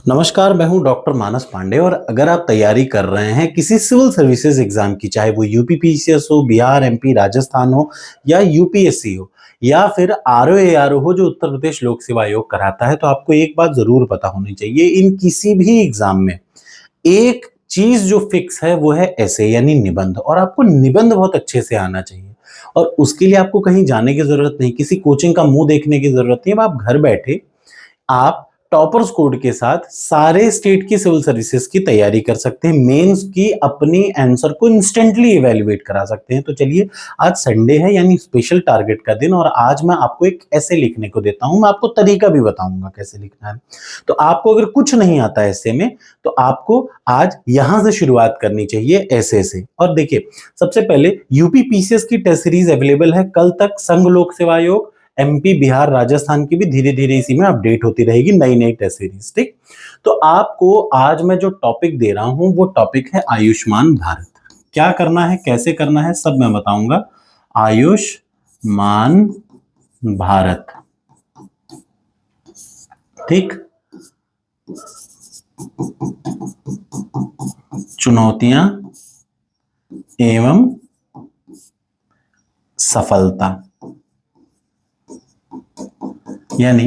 नमस्कार, मैं हूं डॉक्टर मानस पांडे और अगर आप तैयारी कर रहे हैं किसी सिविल सर्विसेज एग्जाम की, चाहे वो यूपीपीसीएस हो, बिहार, एमपी, राजस्थान हो या यूपीएससी हो या फिर आरओ एआरओ हो जो उत्तर प्रदेश लोक सेवा आयोग कराता है, तो आपको एक बात जरूर पता होनी चाहिए। इन किसी भी एग्जाम में एक चीज जो फिक्स है वो है ऐसे यानी निबंध, और आपको निबंध बहुत अच्छे से आना चाहिए। और उसके लिए आपको कहीं जाने की जरूरत नहीं, किसी कोचिंग का मुंह देखने की जरूरत नहीं। अब आप घर बैठे आप टॉपर्स कोड के साथ सारे स्टेट की सिविल सर्विसेज की तैयारी कर सकते हैं, मेंस की अपनी आंसर को इंस्टेंटली इवेल्युएट करा सकते हैं। तो चलिए, आज संडे है यानी स्पेशल टारगेट का दिन, और आज मैं आपको एक ऐसे लिखने को देता हूं। मैं आपको तरीका भी बताऊंगा कैसे लिखना है। तो आपको अगर कुछ नहीं आता ऐसे में, तो आपको आज यहां से शुरुआत करनी चाहिए ऐसे से। और देखिए, सबसे पहले यूपी पीसीएस की टेस्ट सीरीज अवेलेबल है कल तक। संघ लोक सेवा आयोग, एमपी, बिहार, राजस्थान की भी धीरे धीरे इसी में अपडेट होती रहेगी, नई नई टेस्ट सीरीज। ठीक, तो आपको आज मैं जो टॉपिक दे रहा हूं वो टॉपिक है आयुष्मान भारत। क्या करना है, कैसे करना है, सब मैं बताऊंगा। आयुष्मान भारत, ठीक। चुनौतियां एवं सफलता, यानी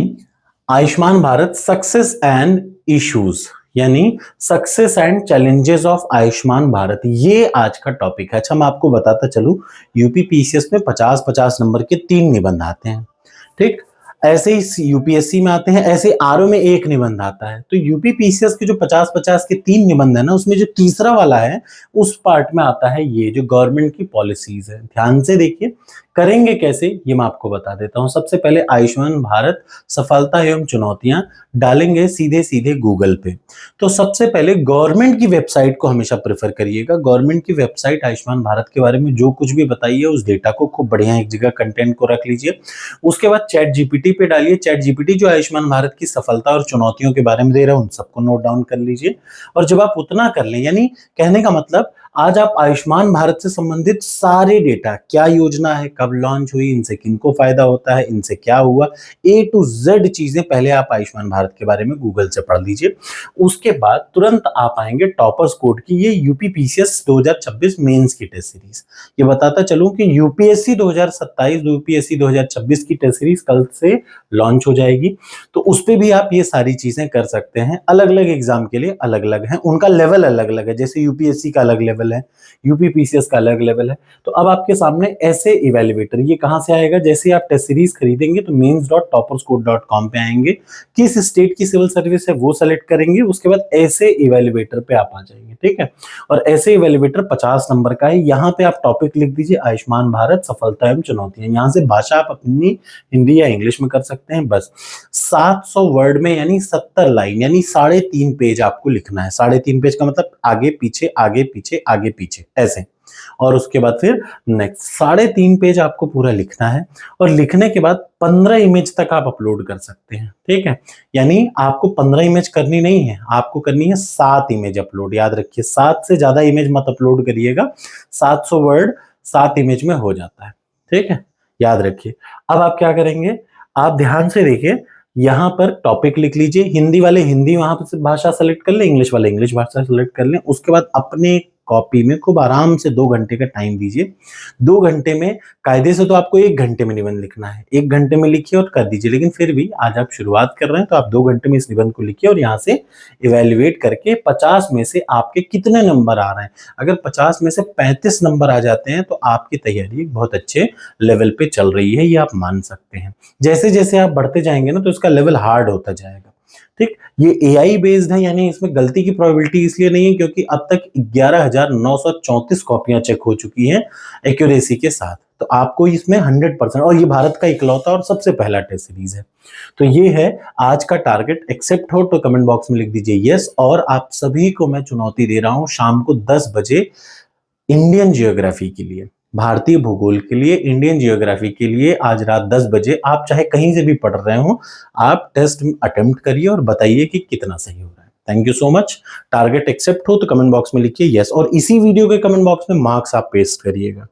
Ayushman Bharat success and issues, यानी success and challenges of Ayushman Bharat, ये आज का टॉपिक है। अच्छा, मैं आपको बताता चलूं, यूपी पीसीएस में 50-50 नंबर के 3 निबंध आते हैं। ठीक, ऐसे ही यूपीएससी में आते हैं, ऐसे आरओ में 1 निबंध आता है। तो यूपी पीसीएस के जो 50-50 के 3 निबंध है ना, उसमें जो तीसरा वाला है उस पार्ट में आता है ये जो गवर्नमेंट की पॉलिसीज है। ध्यान से देखिए, करेंगे कैसे ये मैं आपको बता देता हूं। सबसे पहले आयुष्मान भारत सफलता एवं चुनौतियां डालेंगे सीधे सीधे गूगल पे। तो सबसे पहले गवर्नमेंट की वेबसाइट को हमेशा प्रेफर करिएगा। गवर्नमेंट की वेबसाइट आयुष्मान भारत के बारे में जो कुछ भी बताई है उस डेटा को खूब बढ़िया एक जगह कंटेंट को रख लीजिए। उसके बाद चैट जीपीटी पे डालिए। चैट जीपीटी जो आयुष्मान भारत की सफलता और चुनौतियों के बारे में दे रहा है उन सबको नोट डाउन कर लीजिए। और जब आप उतना कर लें, यानी कहने का मतलब आज आप आयुष्मान भारत से संबंधित सारे डेटा, क्या योजना है, कब लॉन्च हुई, इनसे किनको फायदा होता है, इनसे क्या हुआ, ए टू जेड चीजें पहले आप आयुष्मान भारत के बारे में गूगल से पढ़ लीजिए। उसके बाद तुरंत आप आएंगे टॉपर्स कोड की, ये यूपी पीसीएस 2026 मेंस की टेस्ट सीरीज। ये बताता चलूं कि यूपीएससी 2027, यूपीएससी 2026 की टेस्ट सीरीज कल से लॉन्च हो जाएगी। तो उस पे भी आप ये सारी चीजें कर सकते हैं। अलग अलग एग्जाम के लिए अलग अलग है, उनका लेवल अलग अलग है। जैसे यूपीएससी का अलग लेवल है, यूपी पीसीएस का अलग लेवल है। तो अब आपके सामने ऐसे इवेल्युएटर, ये कहां से आएगा, जैसे आप टेस्ट सीरीज खरीदेंगे तो mains.topperscode.com पे आएंगे, किस स्टेट की सिविल सर्विस है वो सेलेक्ट करेंगे, उसके बाद ऐसे इवेल्युएटर पे आप आ जाएंगे। ठीक है, और ऐसे इवेल्युएटर 50 नंबर का है। यहाँ पे आप टॉपिक लिख दीजिए आयुष्मान भारत सफलता एवं चुनौतियां। यहाँ से भाषा आप अपनी हिंदी या इंग्लिश में कर सकते हैं। बस 700 वर्ड में, यानी 70 लाइन, यानी 3.5 पेज आपको लिखना है। 3.5 पेज का मतलब आगे पीछे आगे पीछे आगे पीछे ऐसे। और उसके बाद फिर नेक्स्ट 3.5 पेज आपको पूरा लिखना है। और लिखने के बाद 15 इमेज तक आप अपलोड कर सकते हैं। ठीक है, यानी आपको 15 इमेज करनी नहीं है, आपको करनी है 7 इमेज अपलोड। याद रखिए, 7 से ज्यादा इमेज मत अपलोड करिएगा। 700 वर्ड 7 इमेज में हो जाता है। ठीक है, याद रखिए। अब आप क्या करेंगे, आप ध्यान से देखिए, यहाँ पर टॉपिक लिख लीजिए। हिंदी वाले हिंदी वहां पर भाषा सेलेक्ट कर ले, इंग्लिश वाले इंग्लिश भाषा सेलेक्ट कर लें। उसके बाद अपने कॉपी में खूब आराम से 2 घंटे का टाइम दीजिए। 2 घंटे में कायदे से तो आपको 1 घंटे में निबंध लिखना है, 1 घंटे में लिखिए और कर दीजिए। लेकिन फिर भी आज आप शुरुआत कर रहे हैं तो आप 2 घंटे में इस निबंध को लिखिए और यहाँ से इवेल्युएट करके 50 में से आपके कितने नंबर आ रहे हैं। अगर 50 में से 35 नंबर आ जाते हैं तो आपकी तैयारी बहुत अच्छे लेवल पे चल रही है, ये आप मान सकते हैं। जैसे जैसे आप बढ़ते जाएंगे ना तो इसका लेवल हार्ड होता जाएगा। ठीक, ये एआई बेस्ड है, यानी इसमें गलती की प्रोबेबिलिटी इसलिए नहीं है क्योंकि अब तक 11,934 कॉपियां चेक हो चुकी हैं एक्यूरेसी के साथ। तो आपको इसमें 100%, और ये भारत का इकलौता और सबसे पहला टेस्ट सीरीज है। तो ये है आज का टारगेट। एक्सेप्ट हो तो कमेंट बॉक्स में लिख दीजिए यस। और आप सभी को मैं चुनौती दे रहा हूं शाम को 10 बजे इंडियन जियोग्राफी के लिए, भारतीय भूगोल के लिए, इंडियन जियोग्राफी के लिए आज रात 10 बजे आप चाहे कहीं से भी पढ़ रहे हो, आप टेस्ट अटेम्प्ट करिए और बताइए कि कितना सही हो रहा है। Thank you so much. Target accept हो तो कमेंट बॉक्स में लिखिए यस, और इसी वीडियो के कमेंट बॉक्स में मार्क्स आप पेस्ट करिएगा।